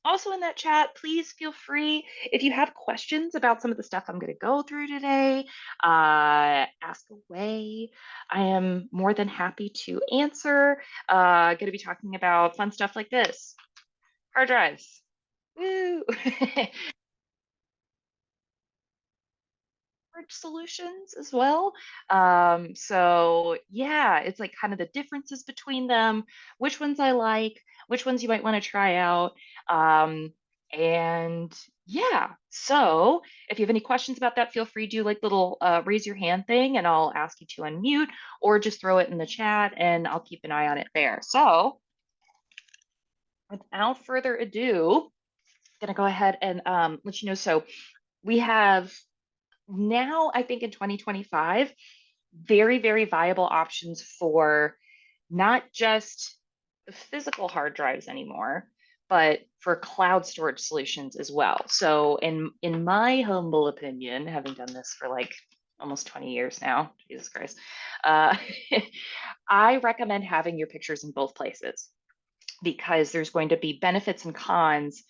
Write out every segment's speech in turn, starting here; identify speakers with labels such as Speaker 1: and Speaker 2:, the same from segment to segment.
Speaker 1: Also in that chat, please feel free if you have questions about some of the stuff I'm going to go through today, ask away. I am more than happy to answer. Going to be talking about fun stuff like this, hard drives. Woo! Storage solutions as well. So yeah, it's like kind of the differences between them, which ones I like, which ones you might want to try out. Um, and yeah, so if you have any questions about that, feel free to do like little raise your hand thing and I'll ask you to unmute or just throw it in the chat and I'll keep an eye on it there. So without further ado, I'm gonna go ahead and let you know. So we have now, I think in 2025, very, very viable options for not just the physical hard drives anymore, but for cloud storage solutions as well. So in my humble opinion, having done this for like almost 20 years now, Jesus Christ, uh, I recommend having your pictures in both places because there's going to be benefits and cons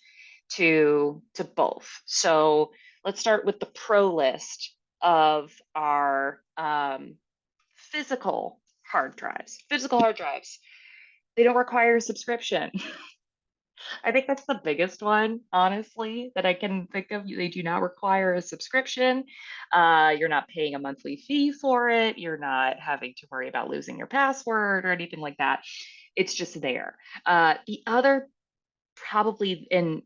Speaker 1: to both. So let's start with the pro list of our physical hard drives. Physical hard drives, they don't require a subscription. I think that's the biggest one, honestly, that I can think of. They do not require a subscription. You're not paying a monthly fee for it. You're not having to worry about losing your password or anything like that. It's just there. The other, probably in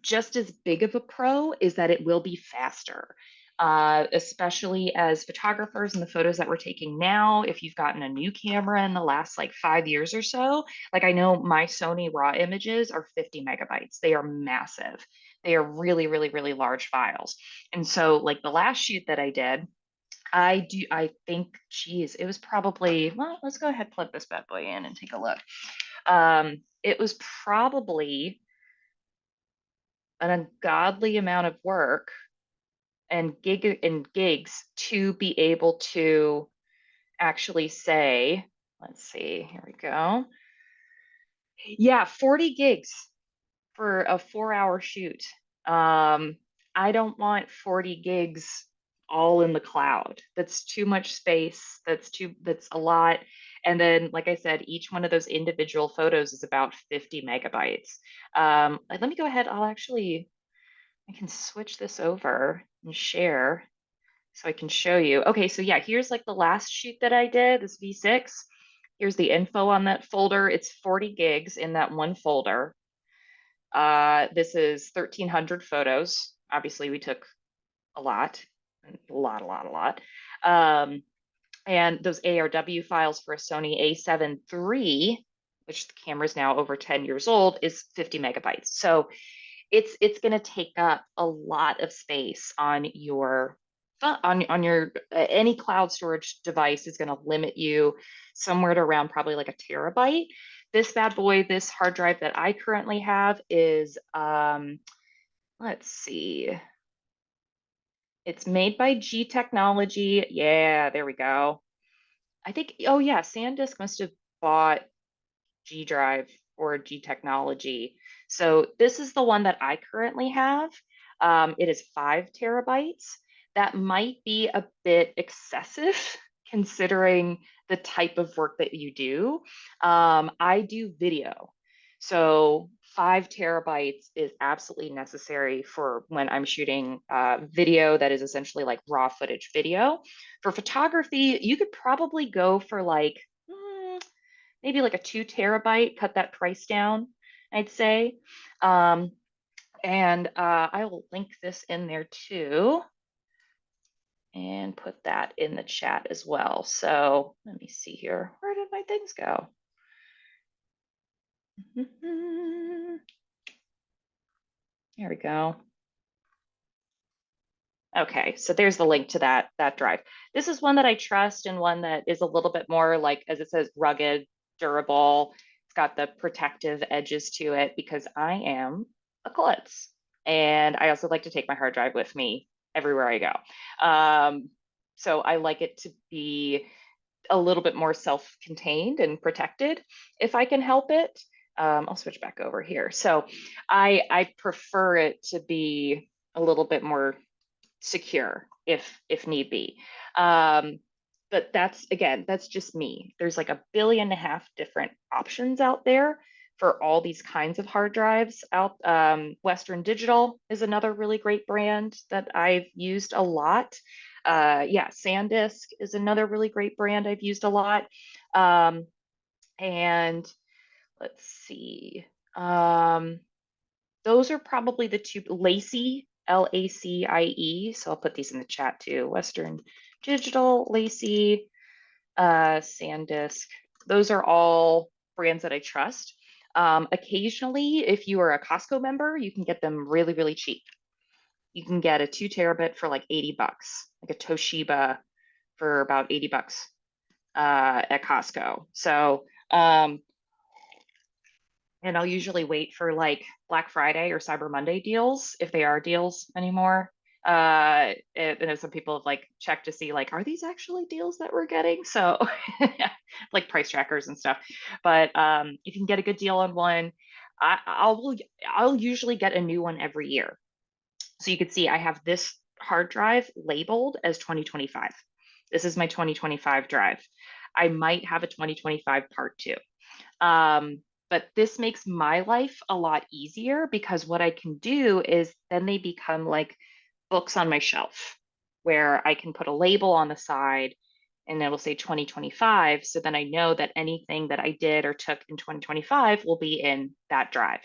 Speaker 1: just as big of a pro, is that it will be faster. Especially as photographers and the photos that we're taking now, if you've gotten a new camera in the last like 5 years or so, like I know my Sony RAW images are 50 megabytes. They are massive. They are really, really, really large files. And so, like the last shoot that I did, I think, geez, it was probably, well, let's go ahead and plug this bad boy in and take a look. It was probably an ungodly amount of work and gigs to be able to actually say, let's see, here we go. Yeah, 40 gigs for a 4 hour shoot. Um, I don't want 40 gigs all in the cloud. That's too much space. That's a lot. And then, like I said, each one of those individual photos is about 50 megabytes. Let me go ahead. I can switch this over and share so I can show you. Okay, so yeah, here's like the last shoot that I did, this V6. Here's the info on that folder. It's 40 gigs in that one folder. This is 1,300 photos. Obviously, we took a lot, a lot, a lot, a lot. And those ARW files for a Sony a7 III, which the camera is now over 10 years old, is 50 megabytes. So it's going to take up a lot of space on your any cloud storage device is going to limit you somewhere to around probably like a terabyte. This bad boy, this hard drive that I currently have is let's see, it's made by G Technology. Yeah, there we go. I think, oh yeah, SanDisk must have bought G Drive or G Technology. So this is the one that I currently have. It is 5 terabytes. That might be a bit excessive considering the type of work that you do. I do video. So 5 terabytes is absolutely necessary for when I'm shooting video that is essentially like raw footage video. For photography, you could probably go for like maybe like a 2 terabyte, cut that price down, I'd say. Um, and I will link this in there too and put that in the chat as well. So let me see here. Where did my things go? There we go. Okay, so there's the link to that drive. This is one that I trust and one that is a little bit more like, as it says, rugged, durable. It's got the protective edges to it because I am a klutz. And I also like to take my hard drive with me everywhere I go. So I like it to be a little bit more self-contained and protected if I can help it. I'll switch back over here. So I prefer it to be a little bit more secure if need be. Um, but that's again, that's just me. There's like 1.5 billion different options out there for all these kinds of hard drives out. Western Digital is another really great brand that I've used a lot. Yeah, SanDisk is another really great brand I've used a lot. Um, and let's see. Um, those are probably the two. Lacie, Lacie. So I'll put these in the chat too. Western Digital, Lacie, SanDisk. Those are all brands that I trust. Occasionally, if you are a Costco member, you can get them really, really cheap. You can get a 2 terabit for like $80, like a Toshiba for about $80 at Costco. So and I'll usually wait for like Black Friday or Cyber Monday deals if they are deals anymore. And some people have like checked to see like, are these actually deals that we're getting? So like price trackers and stuff. But if you can get a good deal on one, I'll usually get a new one every year. So you can see I have this hard drive labeled as 2025. This is my 2025 drive. I might have a 2025 part two. But this makes my life a lot easier because what I can do is then they become like books on my shelf where I can put a label on the side and it'll say 2025. So then I know that anything that I did or took in 2025 will be in that drive.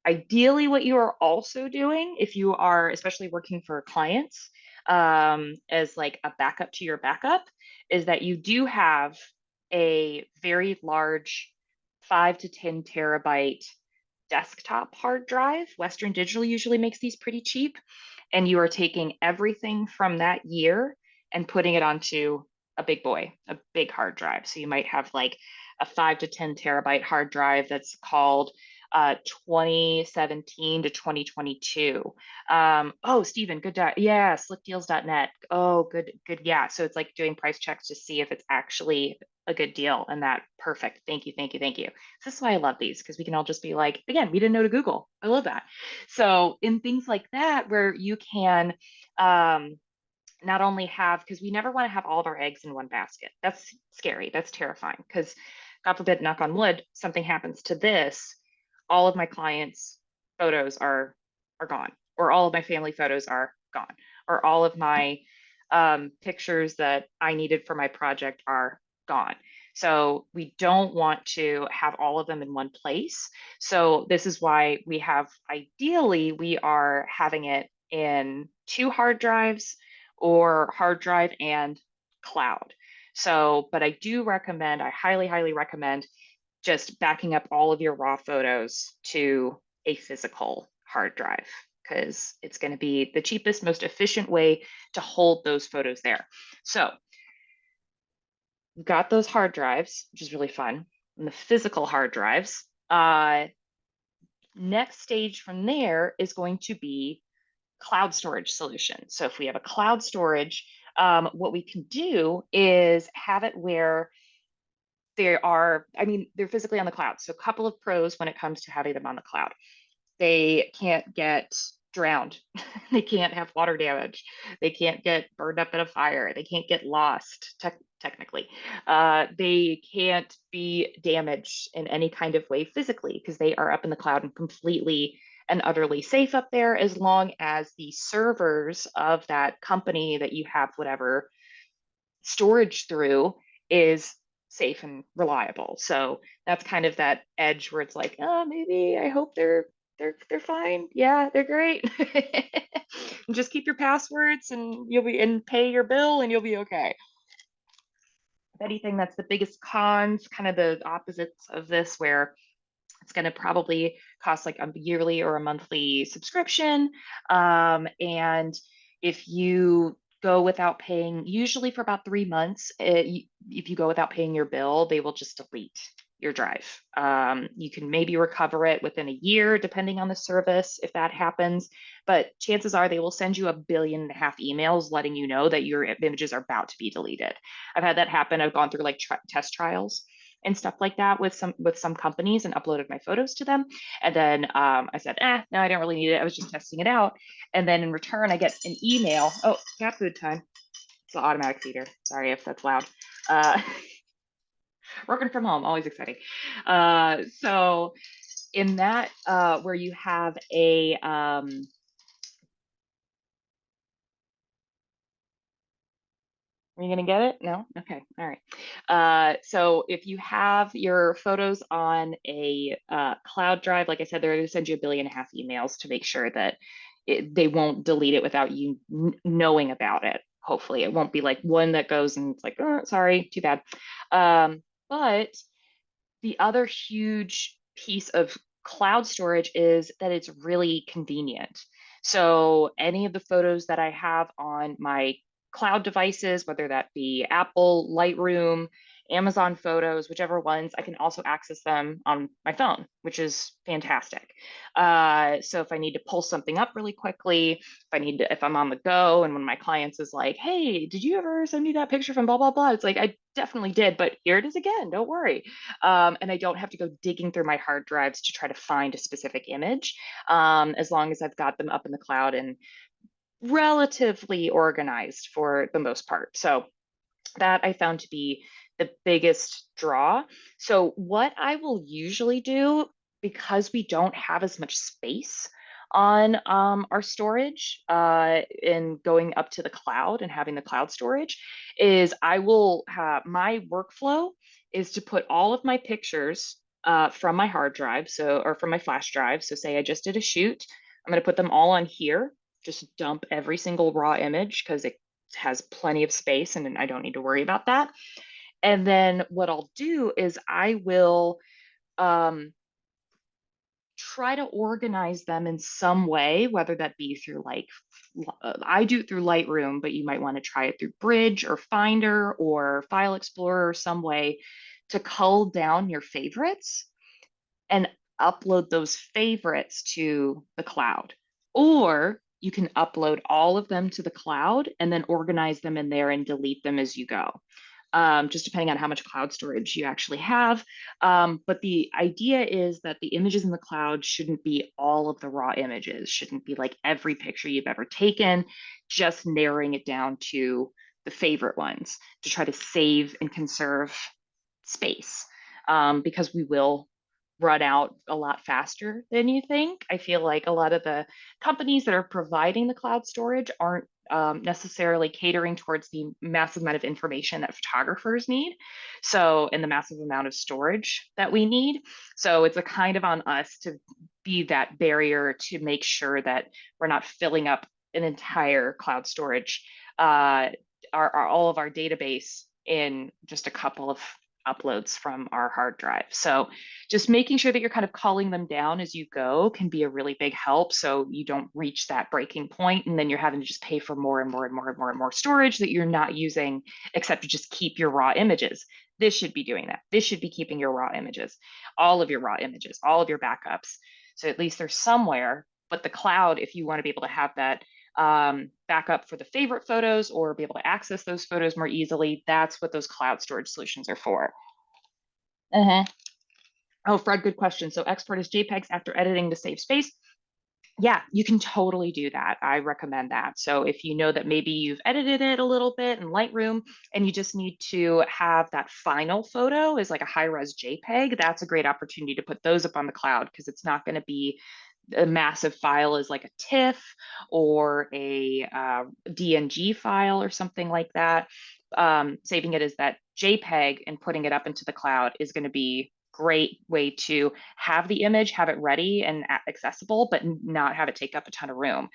Speaker 1: Ideally, what you are also doing, if you are especially working for clients as like a backup to your backup, is that you do have a very large 5 to 10 terabyte desktop hard drive. Western Digital usually makes these pretty cheap, and you are taking everything from that year and putting it onto a big boy, a big hard drive. So you might have like a 5 to 10 terabyte hard drive that's called 2017 to 2022. Oh, Stephen, good. Yeah, slickdeals.net. Oh, good, good. Yeah. So it's like doing price checks to see if it's actually a good deal and that perfect. Thank you, thank you, thank you. So this is why I love these because we can all just be like, again, we didn't know to Google. I love that. So in things like that, where you can not only have, because we never want to have all of our eggs in one basket. That's scary. That's terrifying because God forbid, knock on wood, something happens to this, all of my clients' photos are gone, or all of my family photos are gone, or all of my pictures that I needed for my project are gone. So we don't want to have all of them in one place. So this is why we have, ideally, we are having it in 2 hard drives or hard drive and cloud. So, but I do recommend, I highly, highly recommend just backing up all of your raw photos to a physical hard drive because it's going to be the cheapest, most efficient way to hold those photos there. So, you've got those hard drives, which is really fun, and the physical hard drives. Next stage from there is going to be cloud storage solution. So if we have a cloud storage, what we can do is have it where they're physically on the cloud. So a couple of pros when it comes to having them on the cloud. They can't get drowned. They can't have water damage. They can't get burned up in a fire. They can't get lost, technically. They can't be damaged in any kind of way physically because they are up in the cloud and completely and utterly safe up there as long as the servers of that company that you have whatever storage through is safe and reliable. So that's kind of that edge where it's like, oh, maybe I hope they're fine. Yeah, they're great. Just keep your passwords and you'll be and pay your bill and you'll be okay. If anything, that's the biggest cons, kind of the opposites of this, where it's going to probably cost like a yearly or a monthly subscription. And if you go without paying, usually for about 3 months, if you go without paying your bill, they will just delete your drive. You can maybe recover it within a year, depending on the service, if that happens. But chances are they will send you 1.5 billion emails letting you know that your images are about to be deleted. I've had that happen. I've gone through like test trials and stuff like that with some companies and uploaded my photos to them. And then I said, no, I don't really need it. I was just testing it out. And then in return, I get an email. Oh, cat food time. It's the automatic feeder. Sorry if that's loud. Uh, working from home, always exciting. So in that, where you have a, are you gonna get it? No? Okay, all right. So if you have your photos on a cloud drive, like I said, they're gonna send you 1.5 billion emails to make sure that they won't delete it without you knowing about it. Hopefully, it won't be like one that goes and it's like, oh, sorry, too bad. But the other huge piece of cloud storage is that it's really convenient. So any of the photos that I have on my cloud devices, whether that be Apple, Lightroom, Amazon Photos, whichever ones, I can also access them on my phone, which is fantastic. So if I need to pull something up really quickly, if I'm on the go and one of my clients is like, hey, did you ever send me that picture from blah, blah, blah? It's like, I definitely did, but here it is again, don't worry. And I don't have to go digging through my hard drives to try to find a specific image, as long as I've got them up in the cloud and relatively organized for the most part. So that I found to be the biggest draw. So what I will usually do, because we don't have as much space on our storage and going up to the cloud and having the cloud storage, is I will have my workflow is to put all of my pictures from my hard drive, or from my flash drive. So say I just did a shoot, I'm going to put them all on here, just dump every single raw image because it has plenty of space and I don't need to worry about that. And then what I'll do is I will try to organize them in some way, whether that be through I do it through Lightroom, but you might want to try it through Bridge or Finder or File Explorer or some way to cull down your favorites and upload those favorites to the cloud. Or you can upload all of them to the cloud and then organize them in there and delete them as you go. Just depending on how much cloud storage you actually have. But the idea is that the images in the cloud shouldn't be all of the raw images, shouldn't be like every picture you've ever taken, just narrowing it down to the favorite ones to try to save and conserve space, because we will run out a lot faster than you think. I feel like a lot of the companies that are providing the cloud storage aren't necessarily catering towards the massive amount of information that photographers need. So, and the massive amount of storage that we need. So, it's a kind of on us to be that barrier to make sure that we're not filling up an entire cloud storage, all of our database in just a couple of uploads from our hard drive. So just making sure that you're kind of culling them down as you go can be a really big help. So you don't reach that breaking point and then you're having to just pay for more and more and more and more and more storage that you're not using except to just keep your raw images. This should be doing that. This should be keeping your raw images, all of your raw images, all of your backups. So at least they're somewhere. But the cloud, if you want to be able to have that backup for the favorite photos or be able to access those photos more easily, that's what those cloud storage solutions are for. Uh-huh. Oh, Fred, good question. So export as JPEGs after editing to save space. Yeah, you can totally do that. I recommend that. So if you know that maybe you've edited it a little bit in Lightroom and you just need to have that final photo as like a high-res JPEG, that's a great opportunity to put those up on the cloud because it's not going to be a massive file as like a TIFF or a DNG file or something like that. Saving it as that JPEG and putting it up into the cloud is going to be great way to have the image, have it ready and accessible, but not have it take up a ton of room.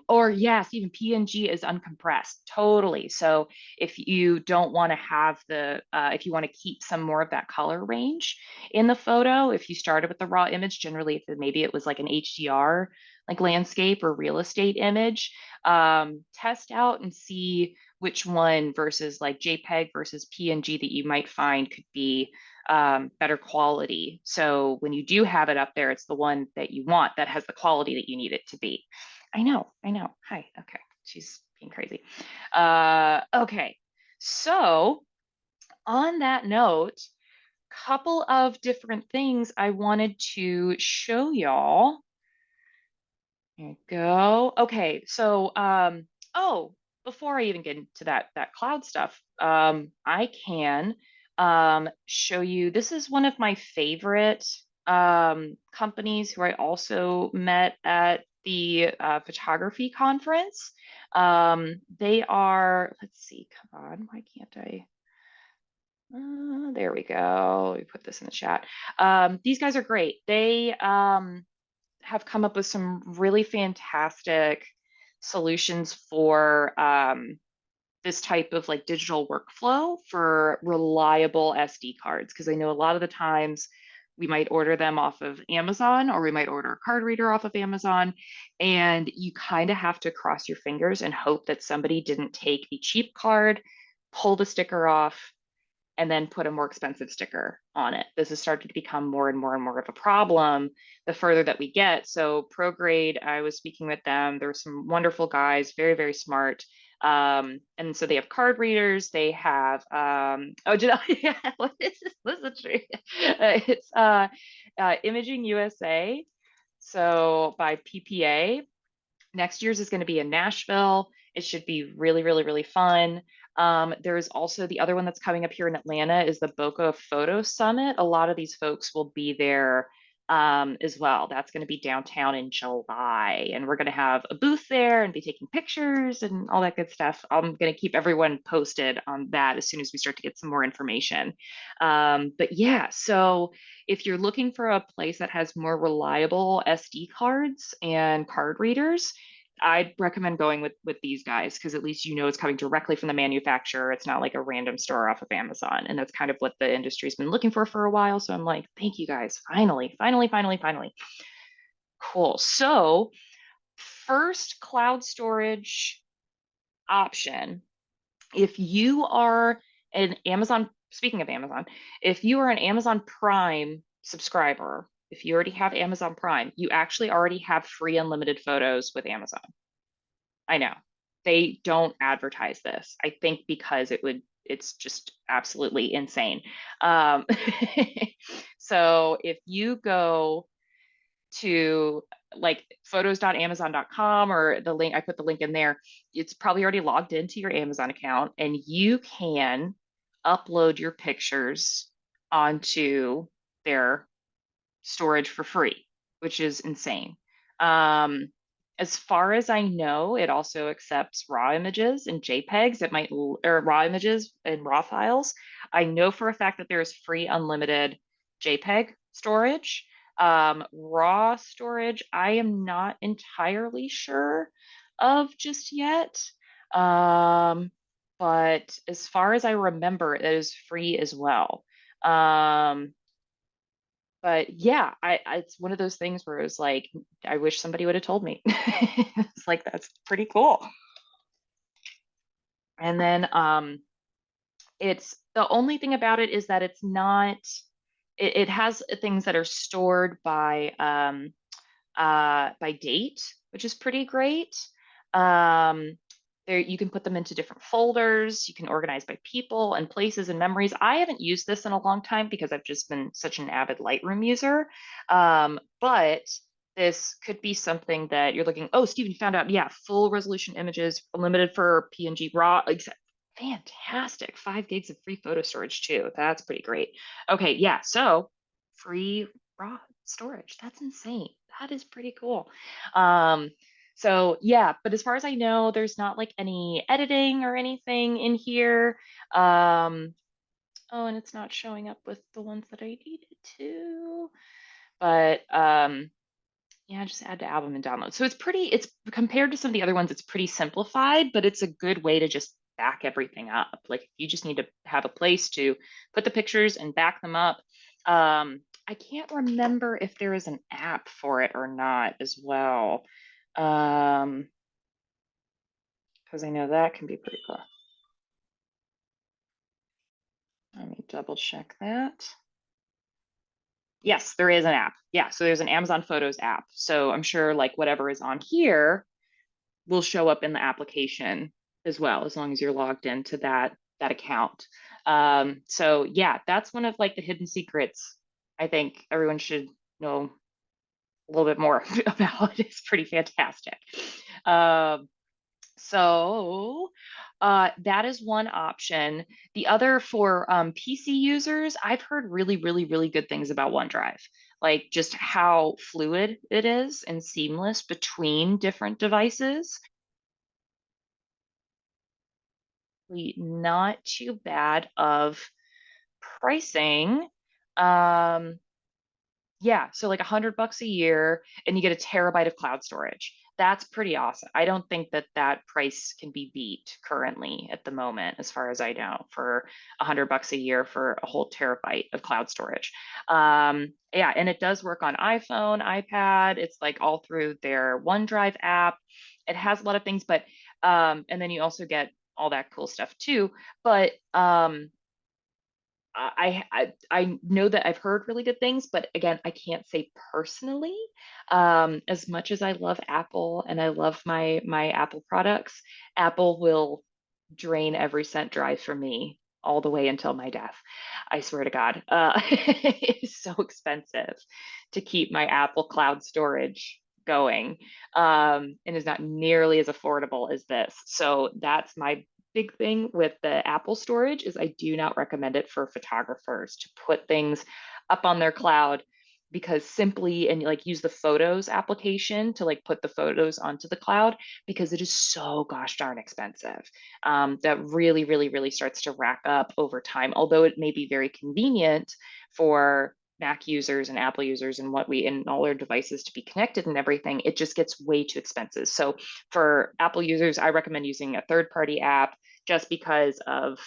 Speaker 1: Or yes, even PNG is uncompressed, totally. So if you don't want to have if you want to keep some more of that color range in the photo, if you started with the raw image, generally, if maybe it was like an HDR, like landscape or real estate image, test out and see which one versus like JPEG versus PNG that you might find could be better quality. So when you do have it up there, it's the one that you want that has the quality that you need it to be. I know. Hi. Okay. She's being crazy. Okay. So on that note, couple of different things I wanted to show y'all. There you go. Okay, so oh, before I even get into that cloud stuff, I can show you. This is one of my favorite companies who I also met at the photography conference. They are, let's see, come on, why can't I? There we go. We put this in the chat. These guys are great. They have come up with some really fantastic solutions for this type of like digital workflow for reliable SD cards. Because I know a lot of the times we might order them off of Amazon or we might order a card reader off of Amazon. And you kind of have to cross your fingers and hope that somebody didn't take a cheap card, pull the sticker off, and then put a more expensive sticker on it. This has started to become more and more and more of a problem the further that we get. So ProGrade, I was speaking with them. There were some wonderful guys, very, very smart. And so they have card readers. They have, oh, did I, yeah, what is this? Listen, it's Imaging USA. So by PPA. Next year's is going to be in Nashville. It should be really, really, really fun. There is also the other one that's coming up here in Atlanta is the Boca Photo Summit. A lot of these folks will be there as well. That's going to be downtown in July, and we're going to have a booth there and be taking pictures and all that good stuff. I'm going to keep everyone posted on that as soon as we start to get some more information. But yeah, so if you're looking for a place that has more reliable SD cards and card readers, I'd recommend going with these guys because at least you know it's coming directly from the manufacturer. It's not like a random store off of Amazon. And that's kind of what the industry's been looking for a while. So I'm like, thank you guys. Finally, finally, finally, finally. Cool. So first cloud storage option, if you are an Amazon, speaking of Amazon, if you are an Amazon Prime subscriber, if you already have Amazon Prime, you actually already have free unlimited photos with Amazon. I know. They don't advertise this. I think because it's just absolutely insane. Um, so if you go to like photos.amazon.com or the link, I put the link in there, it's probably already logged into your Amazon account and you can upload your pictures onto their storage for free, which is insane. Um, as far as I know, it also accepts raw images and JPEGs. It might, or raw images and raw files. I know for a fact that there is free unlimited JPEG storage. Raw storage, I am not entirely sure of just yet. But as far as I remember, it is free as well. But yeah, it's one of those things where it was like, I wish somebody would have told me. It's like that's pretty cool. And then it's the only thing about it is that it's not, it has things that are stored by date, which is pretty great. There you can put them into different folders. You can organize by people and places and memories. I haven't used this in a long time because I've just been such an avid Lightroom user. But this could be something that you're looking, oh, Stephen found out, yeah, full resolution images, unlimited for PNG raw, fantastic. 5 gigs of free photo storage too. That's pretty great. Okay, yeah, so free raw storage. That's insane. That is pretty cool. So yeah, but as far as I know, there's not like any editing or anything in here. Oh, and it's not showing up with the ones that I needed to. But yeah, just add to album and download. So it's compared to some of the other ones, it's pretty simplified, but it's a good way to just back everything up. Like you just need to have a place to put the pictures and back them up. I can't remember if there is an app for it or not as well. Because I know that can be pretty cool. Let me double check that. Yes, there is an app. Yeah, so there's an Amazon Photos app. So I'm sure like whatever is on here will show up in the application as well, as long as you're logged into that that account. So yeah, that's one of like the hidden secrets I think everyone should know a little bit more about. It's pretty fantastic. Um, so that is one option. The other for PC users, I've heard really, really, really good things about OneDrive, like just how fluid it is and seamless between different devices. Not too bad of pricing. Um, Yeah, so like $100 a year and you get a terabyte of cloud storage. That's pretty awesome. I don't think that that price can be beat currently at the moment, as far as I know, for $100 a year for a whole terabyte of cloud storage. Yeah, and it does work on iPhone, iPad. It's like all through their OneDrive app. It has a lot of things, but and then you also get all that cool stuff too. But I know that I've heard really good things, but again, I can't say personally. As much as I love Apple and I love my Apple products, Apple will drain every cent drive from me all the way until my death. I swear to God, it is so expensive to keep my Apple cloud storage going, and is not nearly as affordable as this. So that's my big thing with the Apple storage is I do not recommend it for photographers to put things up on their cloud, because simply and like use the Photos application to like put the photos onto the cloud, because it is so gosh darn expensive. That really, really, really starts to rack up over time. Although it may be very convenient for Mac users and Apple users and what we in all our devices to be connected and everything, it just gets way too expensive. So for Apple users, I recommend using a third-party app just because of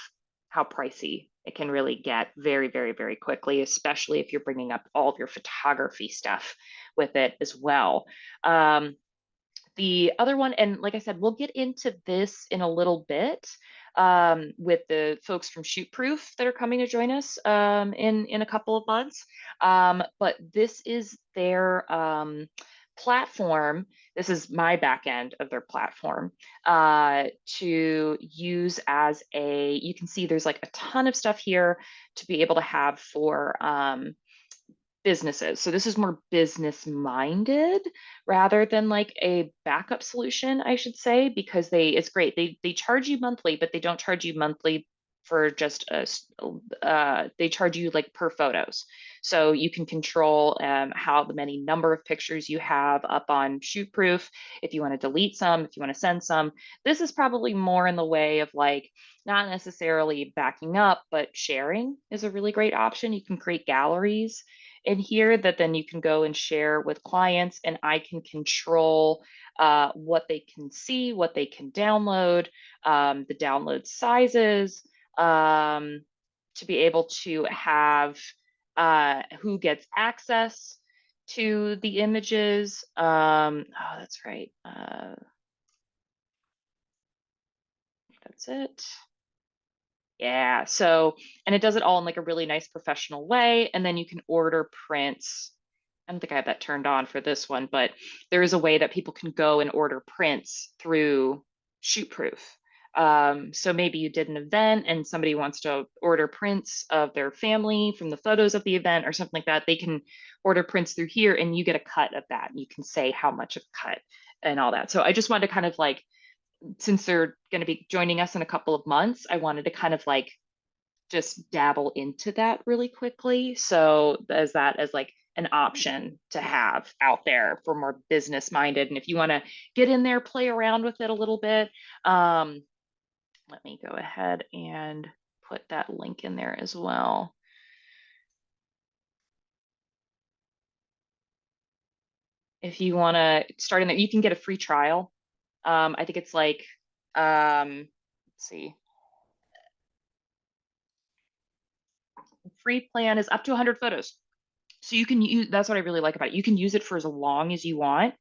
Speaker 1: how pricey it can really get very, very, very quickly, especially if you're bringing up all of your photography stuff with it as well. The other one, and like I said, we'll get into this in a little bit with the folks from Shootproof that are coming to join us in a couple of months. But this is their platform. This is my back end of their platform to use as a. You can see there's like a ton of stuff here to be able to have for businesses. So this is more business minded rather than like a backup solution, I should say, because it's great. They charge you monthly, but they don't charge you monthly for just a they charge you like per photos. So you can control how the many number of pictures you have up on Shootproof. If you want to delete some, if you want to send some, this is probably more in the way of like not necessarily backing up, but sharing is a really great option. You can create galleries in here that then you can go and share with clients, and I can control what they can see, what they can download, the download sizes, to be able to have who gets access to the images. Oh, that's right. That's it. Yeah. So, and it does it all in like a really nice professional way. And then you can order prints. I don't think I have that turned on for this one, but there is a way that people can go and order prints through Shootproof. So maybe you did an event and somebody wants to order prints of their family from the photos of the event or something like that. They can order prints through here and you get a cut of that. And you can say how much of a cut and all that. So I just wanted to kind of like, since they're going to be joining us in a couple of months, I wanted to kind of like just dabble into that really quickly. So as that as like an option to have out there for more business minded. And if you want to get in there, play around with it a little bit, let me go ahead and put that link in there as well. If you want to start in there, you can get a free trial. I think it's like, let's see, free plan is up to 100 photos. So you can use, that's what I really like about it. You can use it for as long as you want,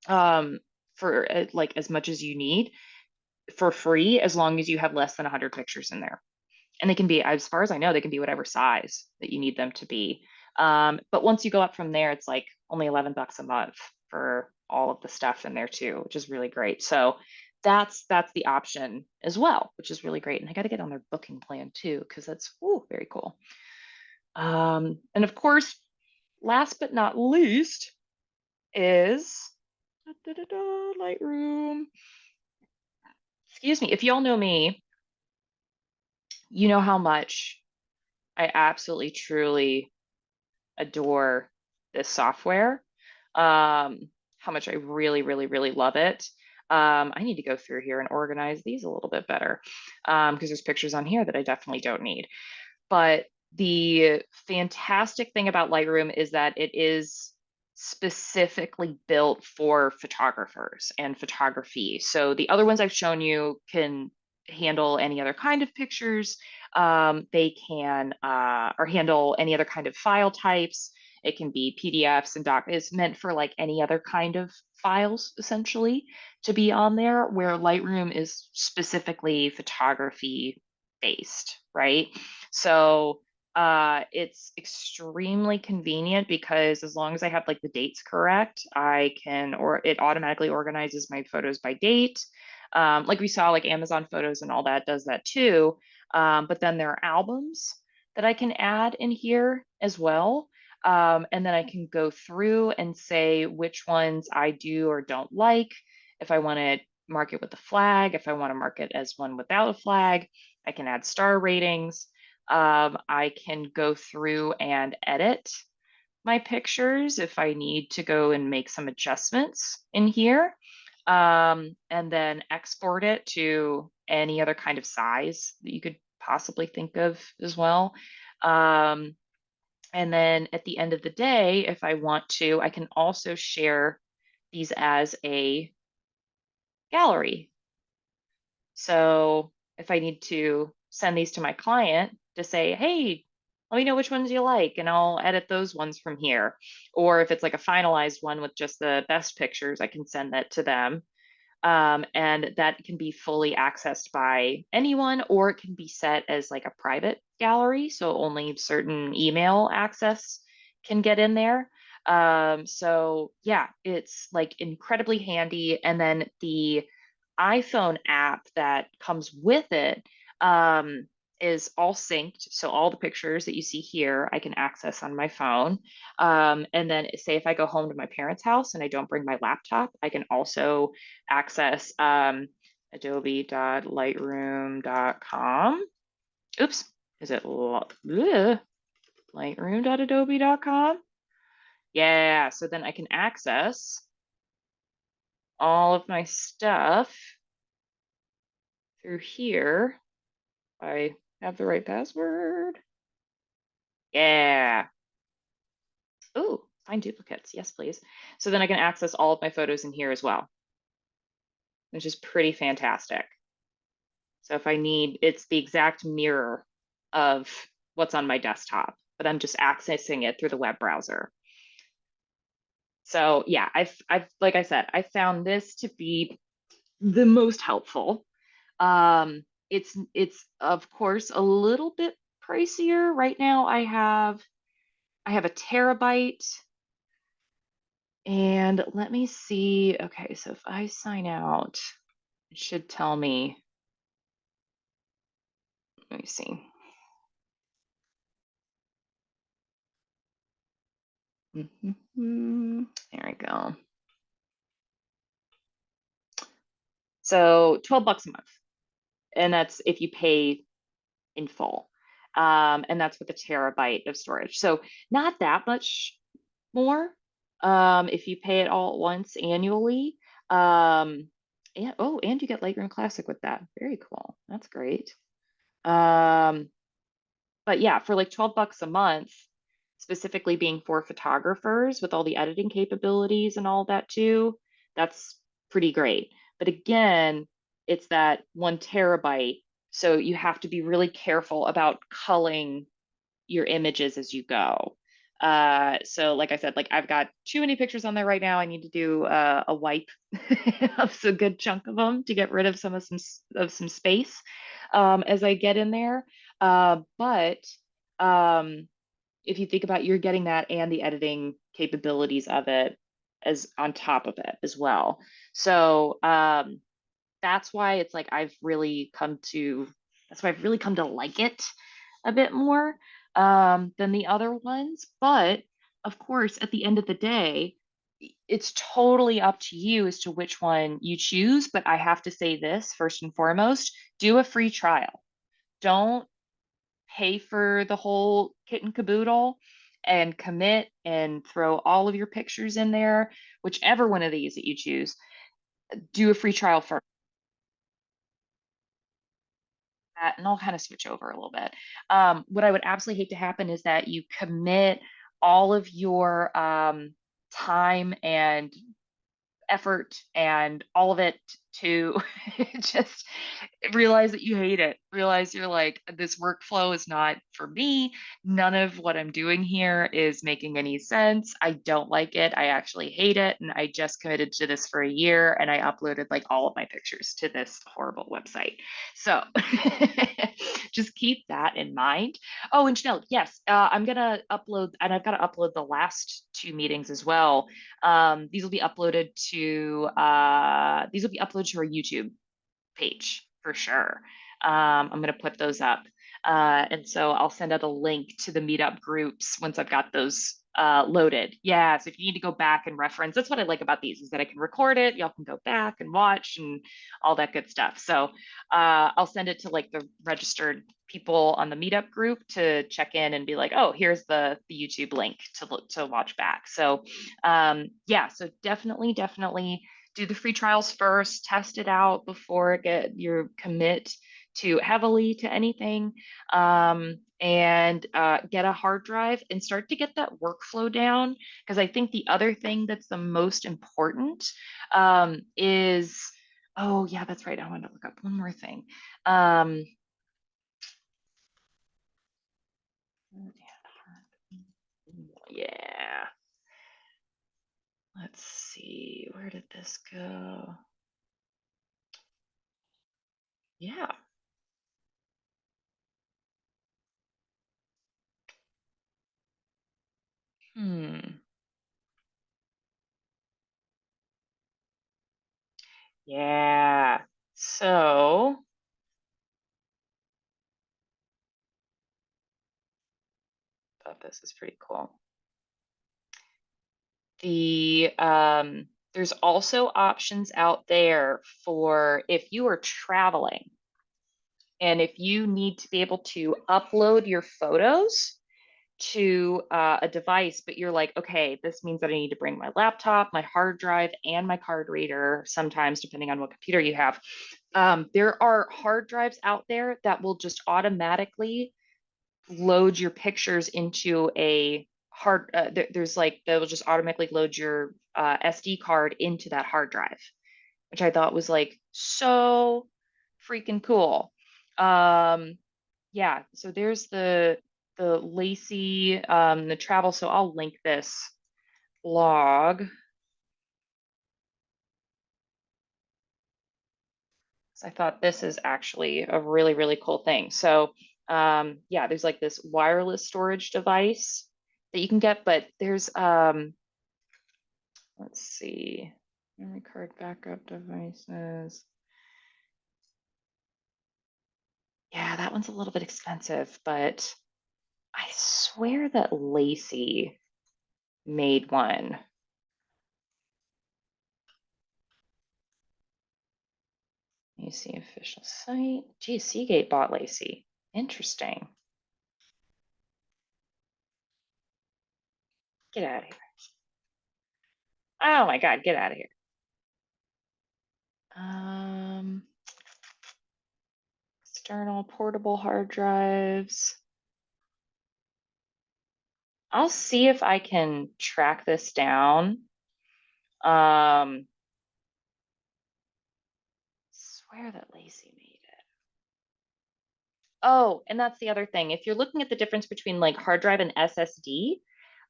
Speaker 1: for like as much as you need for free, as long as you have less than 100 pictures in there. And they can be, as far as I know, they can be whatever size that you need them to be. But once you go up from there, it's like only $11 a month for all of the stuff in there too, which is really great. So that's the option as well, which is really great. And I got to get on their booking plan too, because that's very cool. And of course, last but not least is Lightroom. Excuse me. If y'all know me, you know how much I absolutely, truly adore this software. How much I really, really, really love it. I need to go through here and organize these a little bit better because there's pictures on here that I definitely don't need. But the fantastic thing about Lightroom is that it is specifically built for photographers and photography. So the other ones I've shown you can handle any other kind of pictures. They can or handle any other kind of file types. It can be PDFs and doc. It's meant for like any other kind of files essentially to be on there, where Lightroom is specifically photography based, right? So it's extremely convenient because as long as I have like the dates correct, I can, or it automatically organizes my photos by date. Like we saw, like Amazon Photos and all that does that too. But then there are albums that I can add in here as well. And then I can go through and say which ones I do or don't like. If I want to mark it with a flag, if I want to mark it as one without a flag, I can add star ratings. I can go through and edit my pictures if I need to go and make some adjustments in here, and then export it to any other kind of size that you could possibly think of as well. Um, and then at the end of the day, if I want to, I can also share these as a gallery. So if I need to send these to my client to say, hey, let me know which ones you like, and I'll edit those ones from here. Or if it's like a finalized one with just the best pictures, I can send that to them. And that can be fully accessed by anyone, or it can be set as like a private gallery. So only certain email access can get in there. So yeah, it's like incredibly handy. And then the iPhone app that comes with it is all synced. So all the pictures that you see here, I can access on my phone. And then say if I go home to my parents' house and I don't bring my laptop, I can also access adobe.lightroom.com. Oops, is it lightroom.adobe.com? Yeah, so then I can access all of my stuff through here. I have the right password. Yeah. Oh, find duplicates. Yes, please. So then I can access all of my photos in here as well, which is pretty fantastic. So if I need, it's the exact mirror of what's on my desktop, but I'm just accessing it through the web browser. So yeah, like I said, I found this to be the most helpful. It's of course a little bit pricier. Right now I have a terabyte, and let me see. Okay, so if I sign out, it should tell me. Let me see. There we go. So $12 a month, and that's if you pay in full. And that's with a terabyte of storage. So not that much more if you pay it all at once annually. And oh, and you get Lightroom Classic with that. Very cool. That's great. Um, but yeah, for like $12 a month, specifically being for photographers with all the editing capabilities and all that too, that's pretty great. But again, it's that 1 terabyte. So you have to be really careful about culling your images as you go. So like I said, like I've got too many pictures on there right now. I need to do a wipe of a good chunk of them to get rid of some space as I get in there. But if you think about, you're getting that and the editing capabilities of it as on top of it as well. So that's why it's like that's why I've really come to like it a bit more than the other ones. But of course, at the end of the day, it's totally up to you as to which one you choose. But I have to say this first and foremost, do a free trial. Don't pay for the whole kit and caboodle and commit and throw all of your pictures in there, whichever one of these that you choose, do a free trial first. That, and I'll kind of switch over a little bit. What I would absolutely hate to happen is that you commit all of your time and effort and all of it to just realize that you hate it. Realize you're like, this workflow is not for me. None of what I'm doing here is making any sense. I don't like it. I actually hate it. And I just committed to this for a year and I uploaded like all of my pictures to this horrible website. So just keep that in mind. Oh, and Chanel, yes, I'm gonna upload, and I've got to upload the last two meetings as well. These will be uploaded to our YouTube page for sure. I'm going to put those up. And so I'll send out a link to the meetup groups once I've got those loaded. Yeah, so if you need to go back and reference, that's what I like about these is that I can record it. Y'all can go back and watch and all that good stuff. So I'll send it to like the registered people on the meetup group to check in and be like, oh, here's the YouTube link to watch back. So yeah, so definitely do the free trials first, test it out before you commit too heavily to anything, and get a hard drive and start to get that workflow down. Because I think the other thing that's the most important is, oh yeah, that's right. I want to look up one more thing. Um, yeah, let's see, where did this go? Yeah. Hmm. Yeah. So, thought this is pretty cool. There's also options out there for if you are traveling and if you need to be able to upload your photos to a device, but you're like, okay, this means that I need to bring my laptop, my hard drive, and my card reader sometimes, depending on what computer you have. There are hard drives out there that will just automatically load your pictures into a there's like, they'll just automatically load your SD card into that hard drive, which I thought was like so freaking cool. Yeah, so there's the Lacey, the travel. So I'll link this log. So I thought this is actually a really cool thing. So yeah, there's like this wireless storage device that you can get, but there's let's see, memory card backup devices. Yeah, that one's a little bit expensive, but I swear that Lacey made one. You see official site. Gee, Seagate bought Lacey. Interesting. Get out of here. Oh my God, get out of here. Um, External portable hard drives. I'll see if I can track this down. Swear that Lacey made it. Oh, and that's the other thing. If you're looking at the difference between like hard drive and SSD,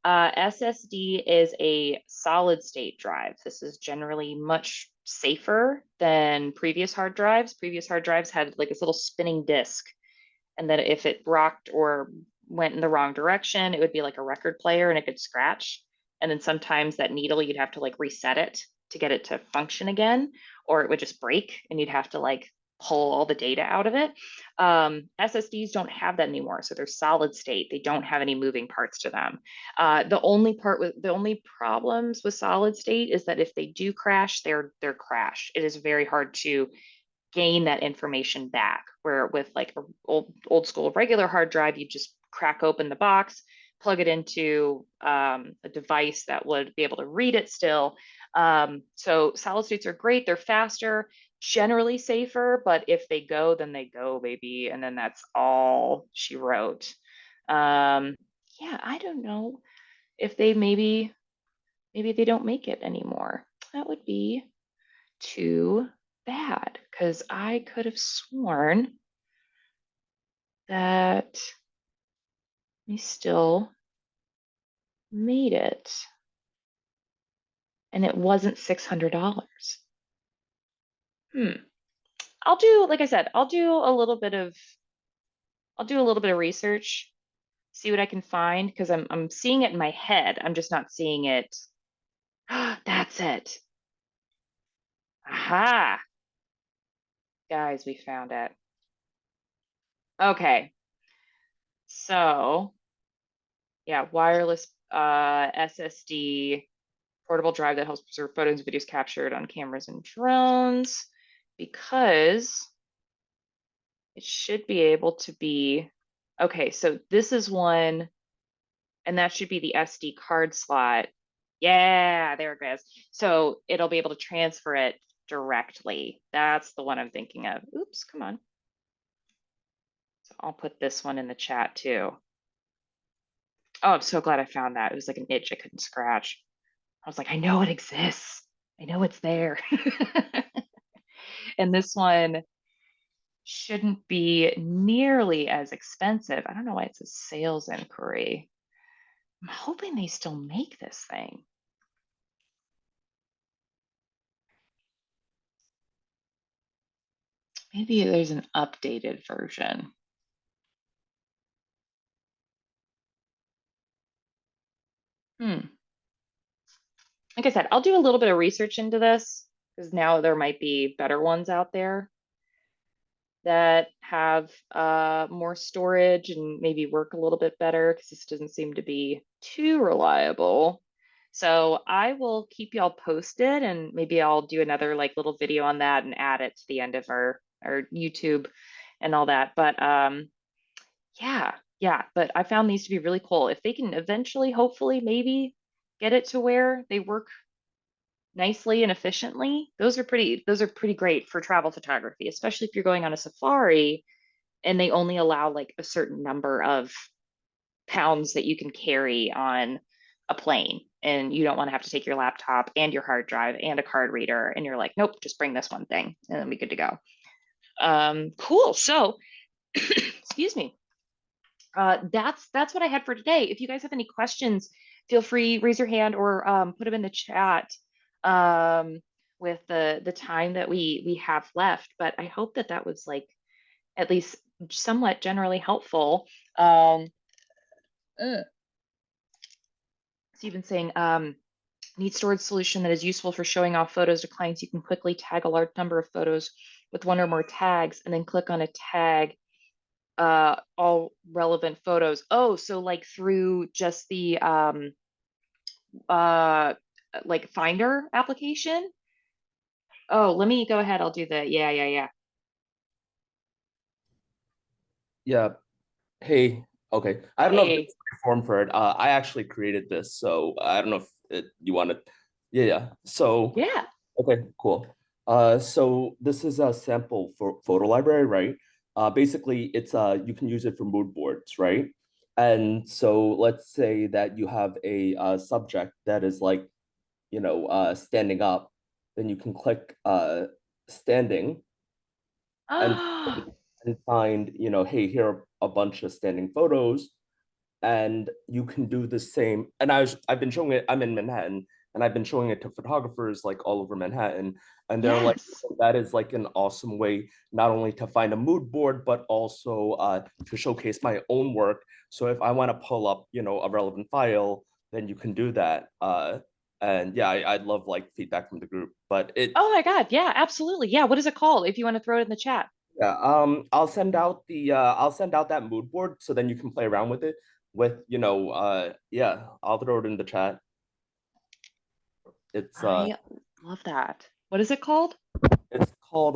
Speaker 1: SSD is a solid state drive. This is generally much safer than previous hard drives. Previous hard drives had like this little spinning disc, and that if it rocked or went in the wrong direction, it would be like a record player and it could scratch. And then sometimes that needle, you'd have to like reset it. to get it to function again, or it would just break and you'd have to like pull all the data out of it. SSDs don't have that anymore, so they're solid state. They don't have any moving parts to them. The only problems with solid state is that if they do crash, they're crashed. It is very hard to gain that information back. Where with like a old school regular hard drive, you just crack open the box, plug it into a device that would be able to read it still. So solid states are great. They're faster, generally safer, but if they go, then they go, baby. And then that's all she wrote. Yeah, I don't know if they maybe they don't make it anymore. That would be too bad because I could have sworn that we still made it and it wasn't $600. Hmm. I'll do, like I said, I'll do a little bit of research, see what I can find because I'm seeing it in my head. I'm just not seeing it. That's it. Aha. Guys, we found it. Okay. So, yeah, wireless SSD portable drive that helps preserve photos and videos captured on cameras and drones because it should be able to be, okay, so this is one, and that should be the SD card slot. Yeah, there it goes. So it'll be able to transfer it directly. That's the one I'm thinking of. Oops, come on. So I'll put this one in the chat too. Oh, I'm so glad I found that. It was like an itch I couldn't scratch. I was like, I know it exists. I know it's there. And this one shouldn't be nearly as expensive. I don't know why it says sales inquiry. I'm hoping they still make this thing. Maybe there's an updated version. Like I said, I'll do a little bit of research into this because now there might be better ones out there that have more storage and maybe work a little bit better because this doesn't seem to be too reliable. So I will keep y'all posted and maybe I'll do another like little video on that and add it to the end of our YouTube and all that. But yeah, but I found these to be really cool. If they can eventually, hopefully, maybe get it to where they work nicely and efficiently, those are pretty great for travel photography, especially if you're going on a safari and they only allow like a certain number of pounds that you can carry on a plane and you don't want to have to take your laptop and your hard drive and a card reader and you're like, nope, just bring this one thing and then we good to go. Cool. So excuse me. That's what I had for today. If you guys have any questions, feel free, raise your hand or put them in the chat with the time that we have left. But I hope that that was like at least somewhat generally helpful. Stephen saying, need storage solution that is useful for showing off photos to clients. You can quickly tag a large number of photos with one or more tags and then click on a tag all relevant photos. Oh, so like through just the uh like Finder application? Oh, let me go ahead. I'll do the yeah.
Speaker 2: Yeah. Hey, okay. I don't know if there's
Speaker 1: Hey,
Speaker 2: a form for it. I actually created this, so I don't know if you want to. Yeah. So,
Speaker 1: yeah.
Speaker 2: okay, cool. So this is a sample for photo library, right? Basically, it's you can use it for mood boards, right? And so let's say that you have a subject that is like, standing up, then you can click standing and find, hey, here are a bunch of standing photos, and you can do the same. And I've been showing it. I'm in Manhattan, and I've been showing it to photographers like all over Manhattan, and they're like,
Speaker 1: Yes.
Speaker 2: that is like an awesome way not only to find a mood board, but also to showcase my own work. So if I want to pull up, a relevant file, then you can do that. And yeah, I'd love like feedback from the group. But
Speaker 1: Oh my God. Yeah, absolutely. Yeah. What is it called? If you want to throw it in the chat.
Speaker 2: yeah, I'll send out that mood board so then you can play around with it with, yeah, I'll throw it in the chat. It's
Speaker 1: I love that. What is it called?
Speaker 2: it's called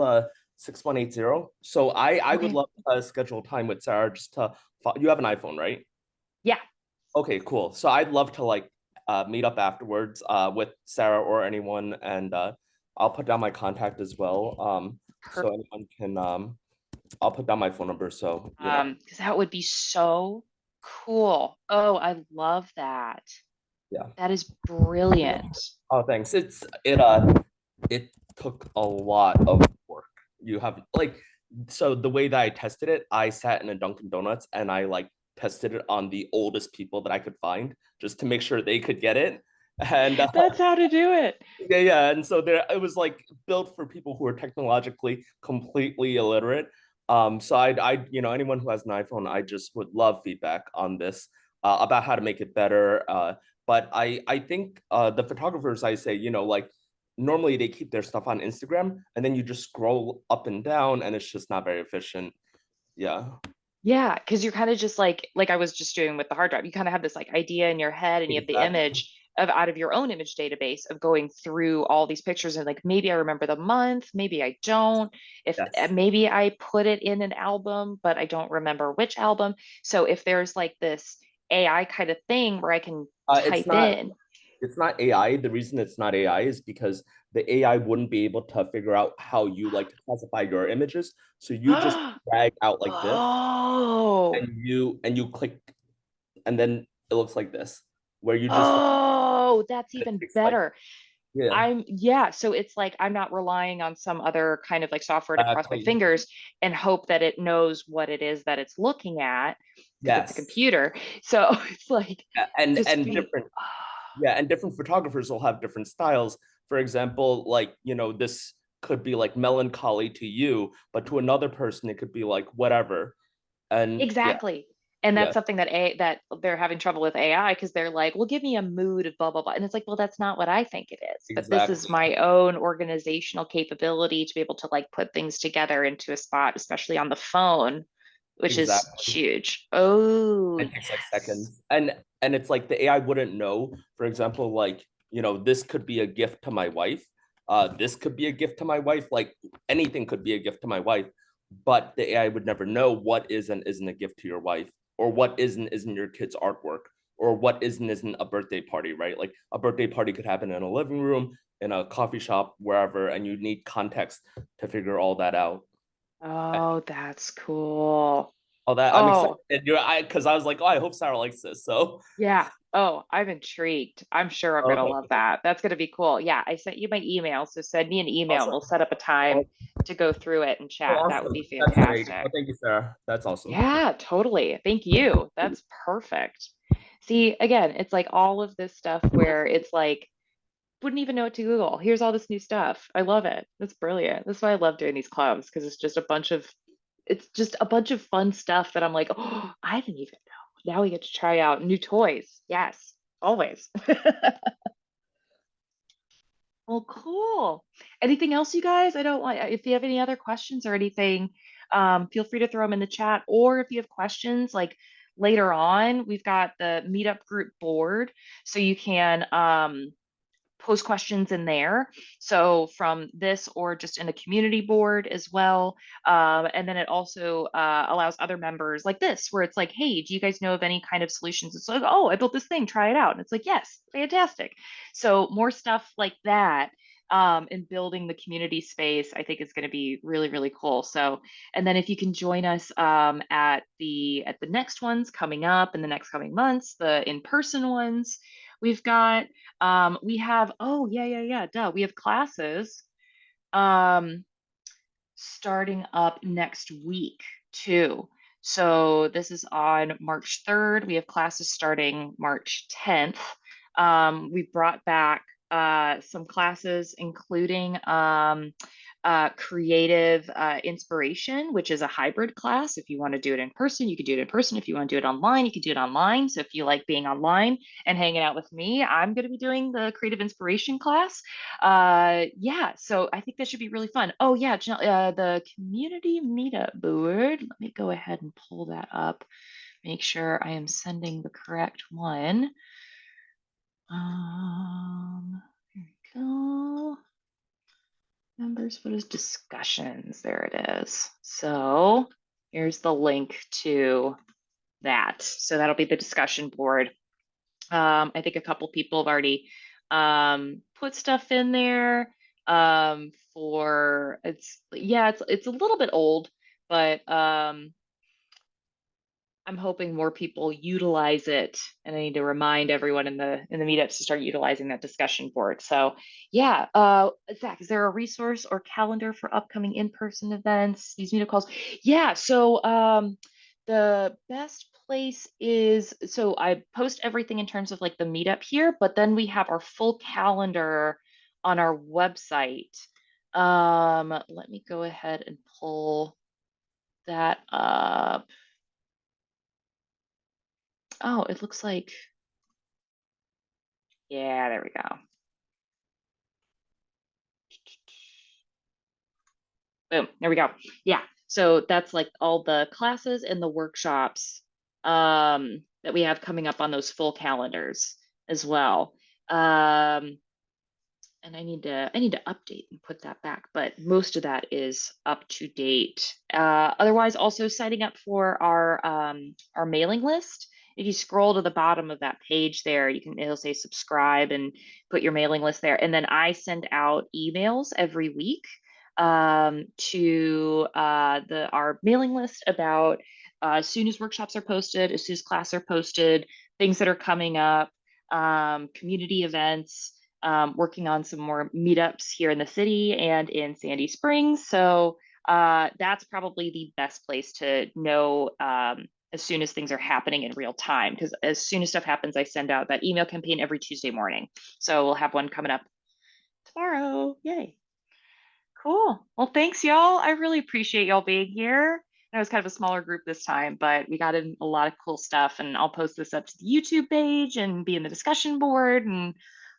Speaker 2: 6180. So I would
Speaker 1: Okay.
Speaker 2: love to schedule time with Sarah just to you have an iPhone, right?
Speaker 1: Yeah.
Speaker 2: Okay, cool. So I'd love to like meet up afterwards with Sarah or anyone, and I'll put down my contact as well. So
Speaker 1: Perfect.
Speaker 2: anyone can I'll put down my phone number so
Speaker 1: Because that would be so cool. Oh, I love that.
Speaker 2: yeah.
Speaker 1: That is brilliant.
Speaker 2: Oh, thanks. It took a lot of work. You have like so the way that I tested it, I sat in a Dunkin' Donuts and I like tested it on the oldest people that I could find just to make sure they could get it. And
Speaker 1: That's how to do it.
Speaker 2: yeah, yeah. And so there it was like built for people who are technologically completely illiterate. So anyone who has an iPhone, I just would love feedback on this about how to make it better. But I think the photographers I say, like normally they keep their stuff on Instagram and then you just scroll up and down and it's just not very efficient. Yeah,
Speaker 1: Yeah, because you're kind of just like I was just doing with the hard drive. You kind of have this like idea in your head and you have the
Speaker 2: exactly.
Speaker 1: image of out of your own image database of going through all these pictures and like maybe I remember the month, maybe I don't. If
Speaker 2: Yes.
Speaker 1: maybe I put it in an album, but I don't remember which album. So if there's like this AI kind of thing where I can
Speaker 2: It's
Speaker 1: type
Speaker 2: not
Speaker 1: in,
Speaker 2: it's not AI. The reason it's not AI is because the AI wouldn't be able to figure out how you like to classify your images. So you just drag out like this
Speaker 1: oh,
Speaker 2: and you click and then it looks like this, where you just like
Speaker 1: oh, that's
Speaker 2: it
Speaker 1: even
Speaker 2: takes like
Speaker 1: better.
Speaker 2: yeah,
Speaker 1: Yeah, so it's like I'm not relying on some other kind of like software to cross my
Speaker 2: exactly.
Speaker 1: fingers and hope that it knows what it is that it's looking at because it's a
Speaker 2: Yes.
Speaker 1: computer. So it's like
Speaker 2: And
Speaker 1: just
Speaker 2: and
Speaker 1: being,
Speaker 2: different yeah, and different photographers will have different styles. For example, like, this could be like melancholy to you, but to another person it could be like whatever. And yeah,
Speaker 1: exactly. And that's
Speaker 2: yeah,
Speaker 1: something that they're having trouble with AI because they're like, well, give me a mood of blah blah blah. And it's like, well, that's not what I think it is. But this is
Speaker 2: exactly.
Speaker 1: my own organizational capability to be able to like put things together into a spot, especially on the phone, which is
Speaker 2: Exactly.
Speaker 1: huge. Oh,
Speaker 2: It takes like
Speaker 1: yes.
Speaker 2: seconds. And it's like the AI wouldn't know. For example, like, this could be a gift to my wife. This could be a gift to my wife. Like anything could be a gift to my wife, but the AI would never know what is and isn't a gift to your wife, or what isn't your kid's artwork, or what isn't a birthday party, right? Like a birthday party could happen in a living room, in a coffee shop, wherever, and you need context to figure all that out.
Speaker 1: Oh, that's cool.
Speaker 2: All that I'm excited.
Speaker 1: Oh,
Speaker 2: Because I was like, oh, I hope Sarah likes this. So
Speaker 1: yeah. Oh, I'm intrigued. I'm sure I'm gonna
Speaker 2: okay,
Speaker 1: love that. That's gonna be cool. Yeah, I sent you my email, so send me an email and
Speaker 2: awesome.
Speaker 1: we'll set up a time
Speaker 2: Oh,
Speaker 1: to go through it and
Speaker 2: oh,
Speaker 1: chat. That would
Speaker 2: awesome.
Speaker 1: be
Speaker 2: That's great.
Speaker 1: fantastic.
Speaker 2: Well, thank you, Sarah. That's awesome.
Speaker 1: Yeah, totally. Thank you. That's perfect. See, again, it's like all of this stuff where it's like, wouldn't even know what to Google. Here's all this new stuff. I love it. That's brilliant. That's why I love doing these clubs because it's just a bunch of fun stuff that I'm like, oh, I didn't even know. Now we get to try out new toys. Yes, always. Well, cool. Anything else, you guys? I don't want, if you have any other questions or anything, feel free to throw them in the chat. Or if you have questions, like later on, we've got the meetup group board. So you can post questions in there. So from this or just in the community board as well. And then it also allows other members like this, where it's like, hey, do you guys know of any kind of solutions? It's like, oh, I built this thing, try it out. And it's like, yes, fantastic. So more stuff like that. And building the community space, I think is going to be really, really cool. So, and then if you can join us at the next ones coming up in the next coming months, the in-person ones, we've got we have, oh, yeah, yeah, yeah, duh. We have classes um, starting up next week too. So this is on March 3rd. We have classes starting March 10th. We brought back some classes, including creative inspiration, which is a hybrid class. If you want to do it in person, you could do it in person. If you want to do it online, you could do it online. So if you like being online and hanging out with me, I'm going to be doing the creative inspiration class. Yeah, so I think that should be really fun. Oh yeah, the community meetup board. Let me go ahead and pull that up. Make sure I am sending the correct one. Here we go. Members, what is discussions? There it is. So here's the link to that. So that'll be the discussion board. I think a couple people have already put stuff in there for it's a little bit old, but I'm hoping more people utilize it, and I need to remind everyone in the meetups to start utilizing that discussion board. So yeah, Zach, is there a resource or calendar for upcoming in-person events, these meetup calls? Yeah, so the best place is, so I post everything in terms of like the meetup here, but then we have our full calendar on our website. Let me go ahead and pull that up. Oh, it looks like, yeah, there we go. Boom, there we go. Yeah, so that's like all the classes and the workshops that we have coming up on those full calendars as well. And I need to update and put that back, but most of that is up to date. Otherwise, also signing up for our mailing list. If you scroll to the bottom of that page there, it'll say subscribe and put your mailing list there. And then I send out emails every week to our mailing list about as soon as workshops are posted, as soon as classes are posted, things that are coming up, community events, working on some more meetups here in the city and in Sandy Springs. So that's probably the best place to know as soon as things are happening in real time. Because as soon as stuff happens, I send out that email campaign every Tuesday morning. So we'll have one coming up tomorrow. Yay. Cool. Well, thanks, y'all. I really appreciate y'all being here. It was kind of a smaller group this time, but we got in a lot of cool stuff, and I'll post this up to the YouTube page and be in the discussion board and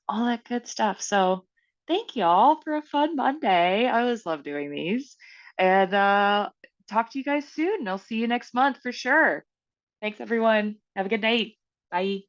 Speaker 1: all that good stuff. So thank y'all for a fun Monday. I always love doing these. And talk to you guys soon. I'll see you next month for sure. Thanks, everyone. Have a good night. Bye.